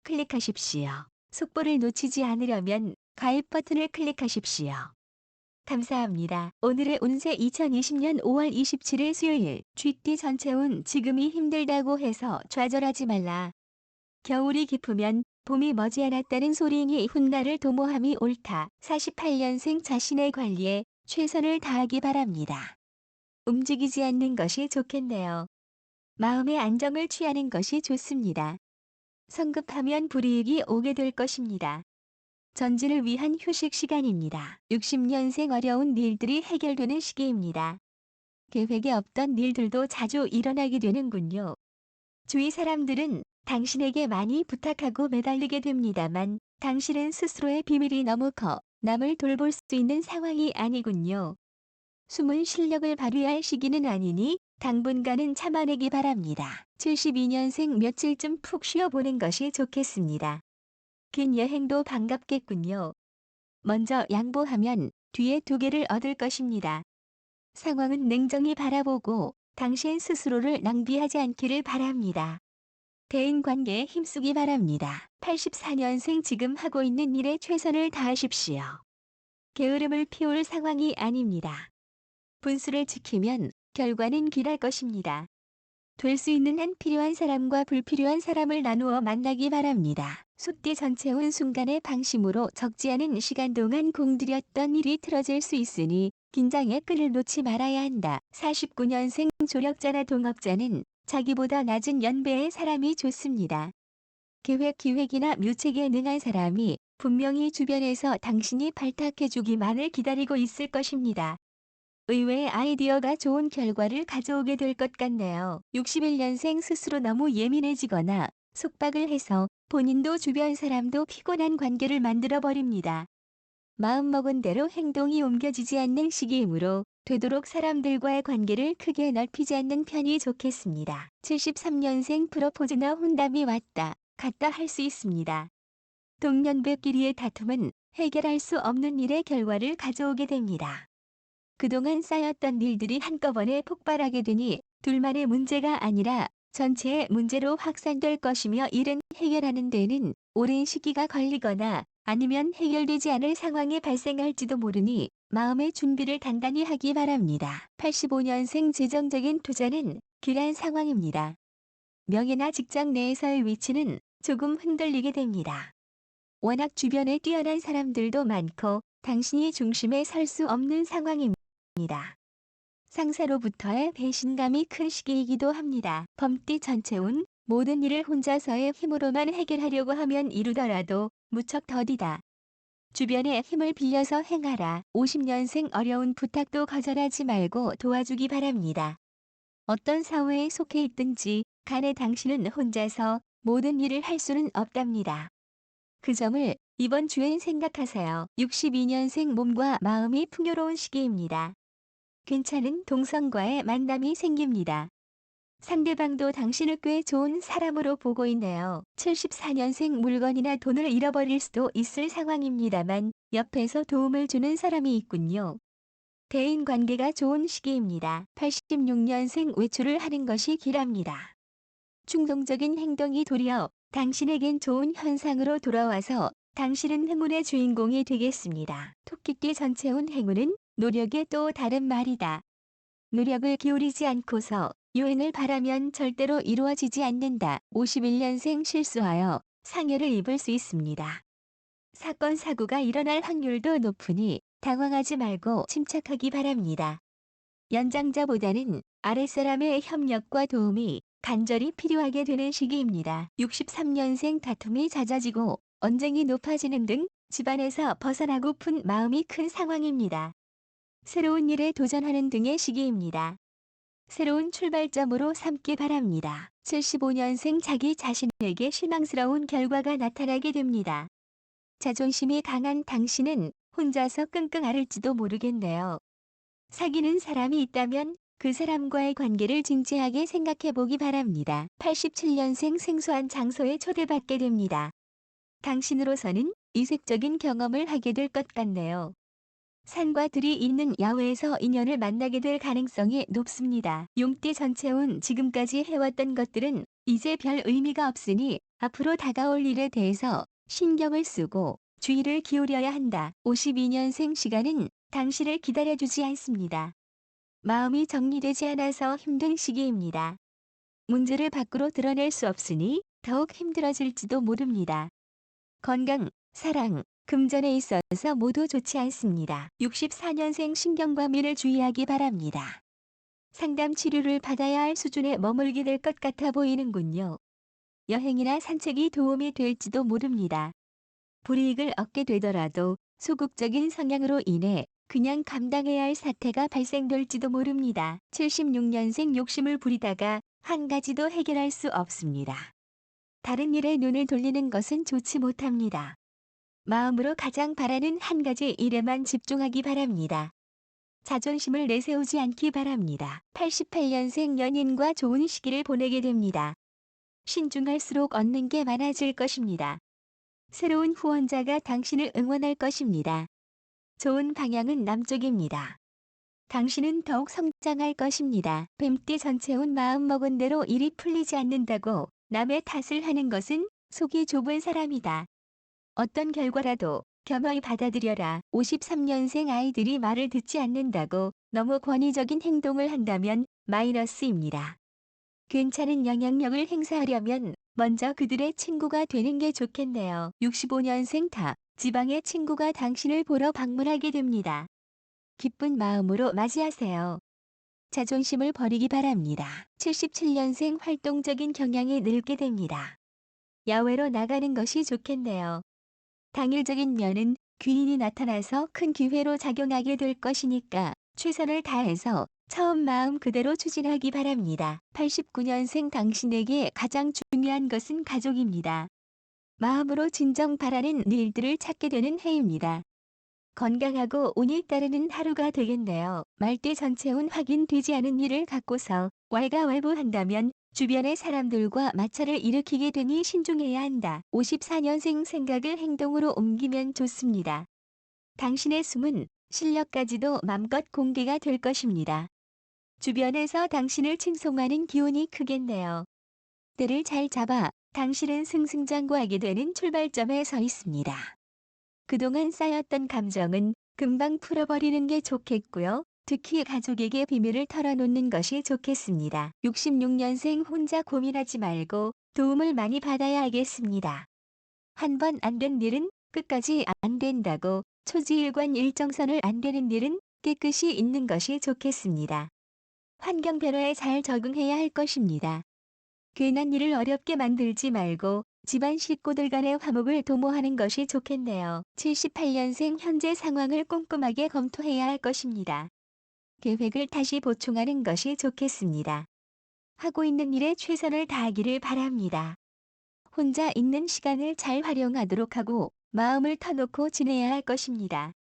클릭하십시오. 속보를 놓치지 않으려면 가입 버튼을 클릭하십시오. 감사합니다. 오늘의 운세 2020년 5월 27일 수요일. 쥐띠 전체운 지금이 힘들다고 해서 좌절하지 말라. 겨울이 깊으면 봄이 머지않았다는 소리니 훗날을 도모함이 옳다. 48년생 자신의 관리에 최선을 다하기 바랍니다. 움직이지 않는 것이 좋겠네요. 마음의 안정을 취하는 것이 좋습니다. 성급하면 불이익이 오게 될 것입니다. 전진을 위한 휴식 시간입니다. 60년생 어려운 일들이 해결되는 시기입니다. 계획에 없던 일들도 자주 일어나게 되는군요. 주위 사람들은 당신에게 많이 부탁하고 매달리게 됩니다만 당신은 스스로의 비밀이 너무 커 남을 돌볼 수 있는 상황이 아니군요. 숨은 실력을 발휘할 시기는 아니니 당분간은 참아내기 바랍니다. 72년생 며칠쯤 푹 쉬어보는 것이 좋겠습니다. 긴 여행도 반갑겠군요. 먼저 양보하면 뒤에 두 개를 얻을 것입니다. 상황은 냉정히 바라보고 당신 스스로를 낭비하지 않기를 바랍니다. 대인관계에 힘쓰기 바랍니다. 84년생 지금 하고 있는 일에 최선을 다하십시오. 게으름을 피울 상황이 아닙니다. 분수를 지키면 결과는 길할 것입니다. 될 수 있는 한 필요한 사람과 불필요한 사람을 나누어 만나기 바랍니다. 숫띠 전체운 순간의 방심으로 적지 않은 시간 동안 공들였던 일이 틀어질 수 있으니 긴장의 끈을 놓지 말아야 한다. 49년생 조력자나 동업자는 자기보다 낮은 연배의 사람이 좋습니다. 기획이나 묘책에 능한 사람이 분명히 주변에서 당신이 발탁해주기만을 기다리고 있을 것입니다. 의외의 아이디어가 좋은 결과를 가져오게 될 것 같네요. 61년생 스스로 너무 예민해지거나 속박을 해서 본인도 주변 사람도 피곤한 관계를 만들어버립니다. 마음먹은 대로 행동이 옮겨지지 않는 시기이므로 되도록 사람들과의 관계를 크게 넓히지 않는 편이 좋겠습니다. 73년생 프로포즈나 혼담이 왔다 갔다 할 수 있습니다. 동년배끼리의 다툼은 해결할 수 없는 일의 결과를 가져오게 됩니다. 그동안 쌓였던 일들이 한꺼번에 폭발하게 되니 둘만의 문제가 아니라 전체의 문제로 확산될 것이며 일은 해결하는 데는 오랜 시기가 걸리거나 아니면 해결되지 않을 상황이 발생할지도 모르니 마음의 준비를 단단히 하기 바랍니다. 85년생 재정적인 투자는 길한 상황입니다. 명예나 직장 내에서의 위치는 조금 흔들리게 됩니다. 워낙 주변에 뛰어난 사람들도 많고 당신이 중심에 설 수 없는 상황입니다. 상사로부터의 배신감이 큰 시기이기도 합니다. 범띠 전체운 모든 일을 혼자서의 힘으로만 해결하려고 하면 이루더라도 무척 더디다. 주변의 힘을 빌려서 행하라. 50년생 어려운 부탁도 거절하지 말고 도와주기 바랍니다. 어떤 사회에 속해 있든지 간에 당신은 혼자서 모든 일을 할 수는 없답니다. 그 점을 이번 주엔 생각하세요. 62년생 몸과 마음이 풍요로운 시기입니다. 괜찮은 동성과의 만남이 생깁니다. 상대방도 당신을 꽤 좋은 사람으로 보고 있네요. 74년생 물건이나 돈을 잃어버릴 수도 있을 상황입니다만 옆에서 도움을 주는 사람이 있군요. 대인관계가 좋은 시기입니다. 86년생 외출을 하는 것이 길합니다. 충동적인 행동이 도리어 당신에겐 좋은 현상으로 돌아와서 당신은 행운의 주인공이 되겠습니다. 토끼띠 전체운 행운은 노력의 또 다른 말이다. 노력을 기울이지 않고서 유행을 바라면 절대로 이루어지지 않는다. 51년생 실수하여 상해를 입을 수 있습니다. 사건 사고가 일어날 확률도 높으니 당황하지 말고 침착하기 바랍니다. 연장자보다는 아랫사람의 협력과 도움이 간절히 필요하게 되는 시기입니다. 63년생 다툼이 잦아지고 언쟁이 높아지는 등 집안에서 벗어나고픈 마음이 큰 상황입니다. 새로운 일에 도전하는 등의 시기입니다. 새로운 출발점으로 삼기 바랍니다. 75년생 자기 자신에게 실망스러운 결과가 나타나게 됩니다. 자존심이 강한 당신은 혼자서 끙끙 앓을지도 모르겠네요. 사귀는 사람이 있다면 그 사람과의 관계를 진지하게 생각해 보기 바랍니다. 87년생 생소한 장소에 초대받게 됩니다. 당신으로서는 이색적인 경험을 하게 될 것 같네요. 산과 들이 있는 야외에서 인연을 만나게 될 가능성이 높습니다. 용띠 전체운 지금까지 해왔던 것들은 이제 별 의미가 없으니 앞으로 다가올 일에 대해서 신경을 쓰고 주의를 기울여야 한다. 52년생 시간은 당신을 기다려주지 않습니다. 마음이 정리되지 않아서 힘든 시기입니다. 문제를 밖으로 드러낼 수 없으니 더욱 힘들어질지도 모릅니다. 건강, 사랑, 금전에 있어서 모두 좋지 않습니다. 64년생 신경과민을 주의하기 바랍니다. 상담 치료를 받아야 할 수준에 머물게 될 것 같아 보이는군요. 여행이나 산책이 도움이 될지도 모릅니다. 불이익을 얻게 되더라도 소극적인 성향으로 인해 그냥 감당해야 할 사태가 발생될지도 모릅니다. 76년생 욕심을 부리다가 한 가지도 해결할 수 없습니다. 다른 일에 눈을 돌리는 것은 좋지 못합니다. 마음으로 가장 바라는 한 가지 일에만 집중하기 바랍니다. 자존심을 내세우지 않기 바랍니다. 88년생 연인과 좋은 시기를 보내게 됩니다. 신중할수록 얻는 게 많아질 것입니다. 새로운 후원자가 당신을 응원할 것입니다. 좋은 방향은 남쪽입니다. 당신은 더욱 성장할 것입니다. 뱀띠 전체운 마음먹은 대로 일이 풀리지 않는다고 남의 탓을 하는 것은 속이 좁은 사람이다. 어떤 결과라도 겸허히 받아들여라. 53년생 아이들이 말을 듣지 않는다고 너무 권위적인 행동을 한다면 마이너스입니다. 괜찮은 영향력을 행사하려면 먼저 그들의 친구가 되는 게 좋겠네요. 65년생 타, 지방의 친구가 당신을 보러 방문하게 됩니다. 기쁜 마음으로 맞이하세요. 자존심을 버리기 바랍니다. 77년생 활동적인 경향이 늘게 됩니다. 야외로 나가는 것이 좋겠네요. 당일적인 면은 귀인이 나타나서 큰 기회로 작용하게 될 것이니까 최선을 다해서 처음 마음 그대로 추진하기 바랍니다. 89년생 당신에게 가장 중요한 것은 가족입니다. 마음으로 진정 바라는 일들을 찾게 되는 해입니다. 건강하고 운이 따르는 하루가 되겠네요. 말띠 전체운 확인되지 않은 일을 갖고서 왈가왈부한다면 주변의 사람들과 마찰을 일으키게 되니 신중해야 한다. 54년생 생각을 행동으로 옮기면 좋습니다. 당신의 숨은 실력까지도 맘껏 공개가 될 것입니다. 주변에서 당신을 칭송하는 기운이 크겠네요. 때를 잘 잡아 당신은 승승장구하게 되는 출발점에 서 있습니다. 그동안 쌓였던 감정은 금방 풀어버리는 게 좋겠고요. 특히 가족에게 비밀을 털어놓는 것이 좋겠습니다. 66년생 혼자 고민하지 말고 도움을 많이 받아야 하겠습니다. 한 번 안 된 일은 끝까지 안 된다고 초지일관 일정선을 안 되는 일은 깨끗이 있는 것이 좋겠습니다. 환경 변화에 잘 적응해야 할 것입니다. 괜한 일을 어렵게 만들지 말고 집안 식구들 간의 화목을 도모하는 것이 좋겠네요. 78년생 현재 상황을 꼼꼼하게 검토해야 할 것입니다. 계획을 다시 보충하는 것이 좋겠습니다. 하고 있는 일에 최선을 다하기를 바랍니다. 혼자 있는 시간을 잘 활용하도록 하고 마음을 터놓고 지내야 할 것입니다.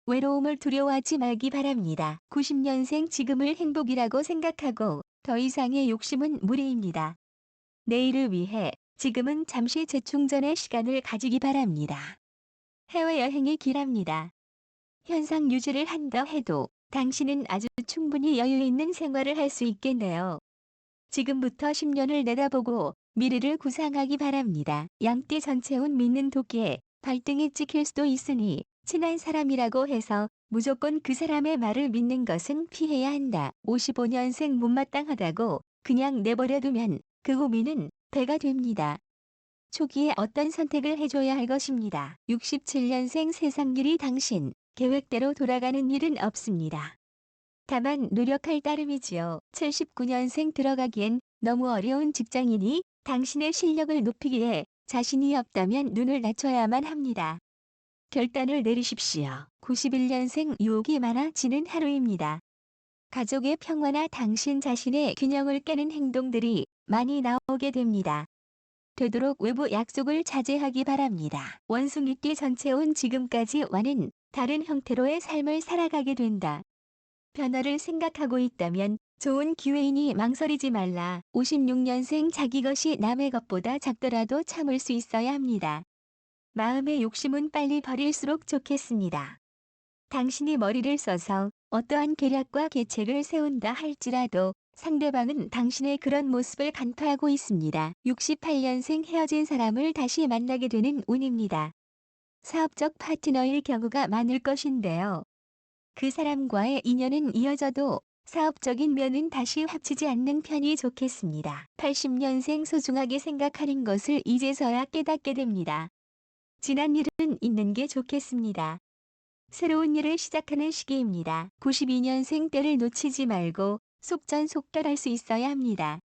외로움을 두려워하지 말기 바랍니다. 90년생 지금을 행복이라고 생각하고 더 이상의 욕심은 무리입니다. 내일을 위해 지금은 잠시 재충전의 시간을 가지기 바랍니다. 해외여행이 길합니다. 현상 유지를 한다 해도 당신은 아주 충분히 여유 있는 생활을 할 수 있겠네요. 지금부터 10년을 내다보고 미래를 구상하기 바랍니다. 양띠 전체운 믿는 도끼에 발등이 찍힐 수도 있으니 친한 사람이라고 해서 무조건 그 사람의 말을 믿는 것은 피해야 한다. 55년생 못마땅하다고 그냥 내버려두면 그 고민은 배가 됩니다. 초기에 어떤 선택을 해줘야 할 것입니다. 67년생 세상일이 당신 계획대로 돌아가는 일은 없습니다. 다만 노력할 따름이지요. 79년생 들어가기엔 너무 어려운 직장이니 당신의 실력을 높이기에 자신이 없다면 눈을 낮춰야만 합니다. 결단을 내리십시오. 91년생 유혹이 많아지는 하루입니다. 가족의 평화나 당신 자신의 균형을 깨는 행동들이 많이 나오게 됩니다. 되도록 외부 약속을 자제하기 바랍니다. 원숭이띠 전체온 지금까지와는 다른 형태로의 삶을 살아가게 된다. 변화를 생각하고 있다면 좋은 기회이니 망설이지 말라. 56년생 자기 것이 남의 것보다 작더라도 참을 수 있어야 합니다. 마음의 욕심은 빨리 버릴수록 좋겠습니다. 당신이 머리를 써서 어떠한 계략과 계책을 세운다 할지라도 상대방은 당신의 그런 모습을 간파하고 있습니다. 68년생 헤어진 사람을 다시 만나게 되는 운입니다. 사업적 파트너일 경우가 많을 것인데요. 그 사람과의 인연은 이어져도 사업적인 면은 다시 합치지 않는 편이 좋겠습니다. 80년생 소중하게 생각하는 것을 이제서야 깨닫게 됩니다. 지난 일은 있는 게 좋겠습니다. 새로운 일을 시작하는 시기입니다. 92년생 때를 놓치지 말고 속전속결할 수 있어야 합니다.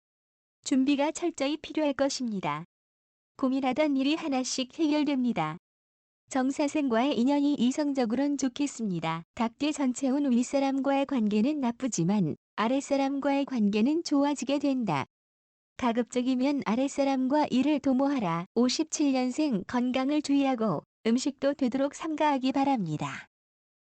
준비가 철저히 필요할 것입니다. 고민하던 일이 하나씩 해결됩니다. 정사생과의 인연이 이성적으론 좋겠습니다. 닭띠 전체운 윗사람과의 관계는 나쁘지만 아랫사람과의 관계는 좋아지게 된다. 가급적이면 아랫사람과 일을 도모하라. 57년생 건강을 주의하고 음식도 되도록 삼가하기 바랍니다.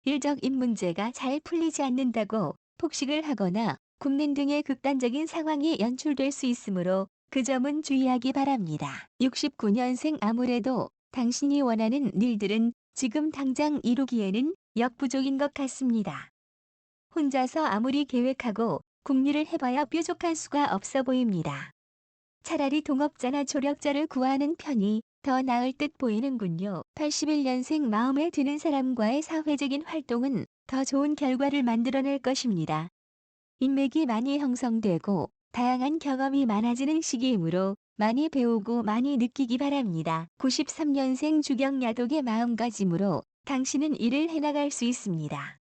일적인 문제가 잘 풀리지 않는다고 폭식을 하거나 굶는 등의 극단적인 상황이 연출될 수 있으므로 그 점은 주의하기 바랍니다. 69년생 아무래도 당신이 원하는 일들은 지금 당장 이루기에는 역부족인 것 같습니다. 혼자서 아무리 계획하고 궁리를 해봐야 뾰족한 수가 없어 보입니다. 차라리 동업자나 조력자를 구하는 편이 더 나을 듯 보이는군요. 81년생 마음에 드는 사람과의 사회적인 활동은 더 좋은 결과를 만들어낼 것입니다. 인맥이 많이 형성되고 다양한 경험이 많아지는 시기이므로 많이 배우고 많이 느끼기 바랍니다. 93년생 주경야독의 마음가짐으로 당신은 일을 해나갈 수 있습니다.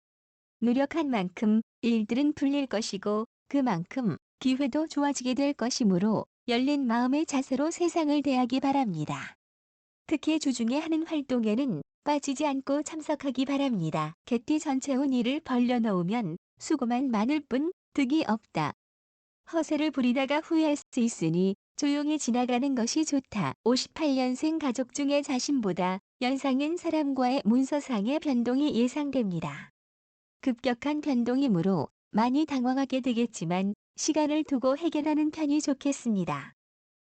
노력한 만큼 일들은 풀릴 것이고 그만큼 기회도 좋아지게 될 것이므로 열린 마음의 자세로 세상을 대하기 바랍니다. 특히 주중에 하는 활동에는 빠지지 않고 참석하기 바랍니다. 개띠 전체운 일을 벌려놓으면 수고만 많을 뿐 득이 없다. 허세를 부리다가 후회할 수 있으니 조용히 지나가는 것이 좋다. 58년생 가족 중에 자신보다 연상인 사람과의 문서상의 변동이 예상됩니다. 급격한 변동이므로 많이 당황하게 되겠지만 시간을 두고 해결하는 편이 좋겠습니다.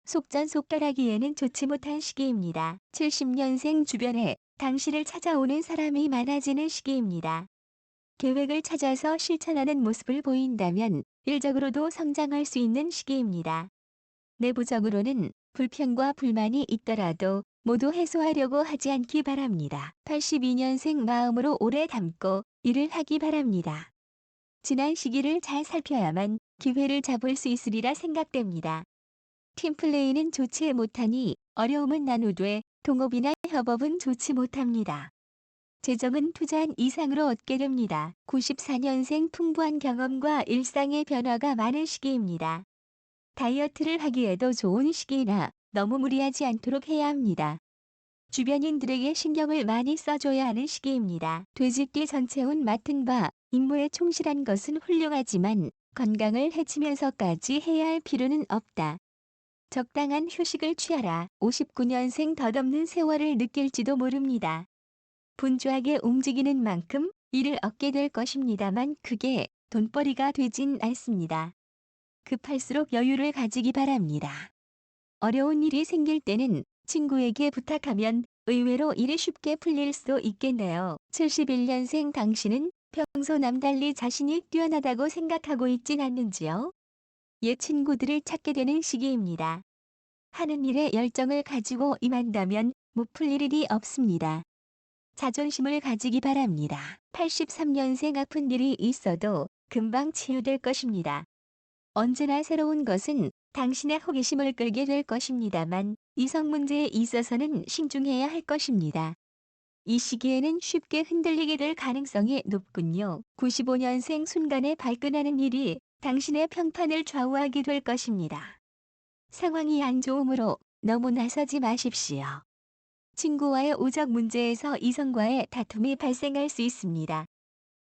속전속결하기에는 좋지 못한 시기입니다. 70년생 주변에 당신을 찾아오는 사람이 많아지는 시기입니다. 계획을 찾아서 실천하는 모습을 보인다면 일적으로도 성장할 수 있는 시기입니다. 내부적으로는 불평과 불만이 있더라도 모두 해소하려고 하지 않기 바랍니다. 82년생 마음으로 오래 담고 일을 하기 바랍니다. 지난 시기를 잘 살펴야만 기회를 잡을 수 있으리라 생각됩니다. 팀플레이는 좋지 못하니 어려움은 나누되 동업이나 협업은 좋지 못합니다. 재정은 투자한 이상으로 얻게 됩니다. 94년생 풍부한 경험과 일상의 변화가 많은 시기입니다. 다이어트를 하기에도 좋은 시기이나 너무 무리하지 않도록 해야 합니다. 주변인들에게 신경을 많이 써줘야 하는 시기입니다. 돼지띠 전체운 맡은 바 임무에 충실한 것은 훌륭하지만 건강을 해치면서까지 해야 할 필요는 없다. 적당한 휴식을 취하라. 59년생 덧없는 세월을 느낄지도 모릅니다. 분주하게 움직이는 만큼 일을 얻게 될 것입니다만 그게 돈벌이가 되진 않습니다. 급할수록 여유를 가지기 바랍니다. 어려운 일이 생길 때는 친구에게 부탁하면 의외로 일이 쉽게 풀릴 수도 있겠네요. 71년생 당신은 평소 남달리 자신이 뛰어나다고 생각하고 있진 않는지요? 옛 친구들을 찾게 되는 시기입니다. 하는 일에 열정을 가지고 임한다면 못 풀릴 일이 없습니다. 자존심을 가지기 바랍니다. 83년생 아픈 일이 있어도 금방 치유될 것입니다. 언제나 새로운 것은 당신의 호기심을 끌게 될 것입니다만 이성 문제에 있어서는 신중해야 할 것입니다. 이 시기에는 쉽게 흔들리게 될 가능성이 높군요. 95년생 순간에 발끈하는 일이 당신의 평판을 좌우하게 될 것입니다. 상황이 안 좋으므로 너무 나서지 마십시오. 친구와의 우정 문제에서 이성과의 다툼이 발생할 수 있습니다.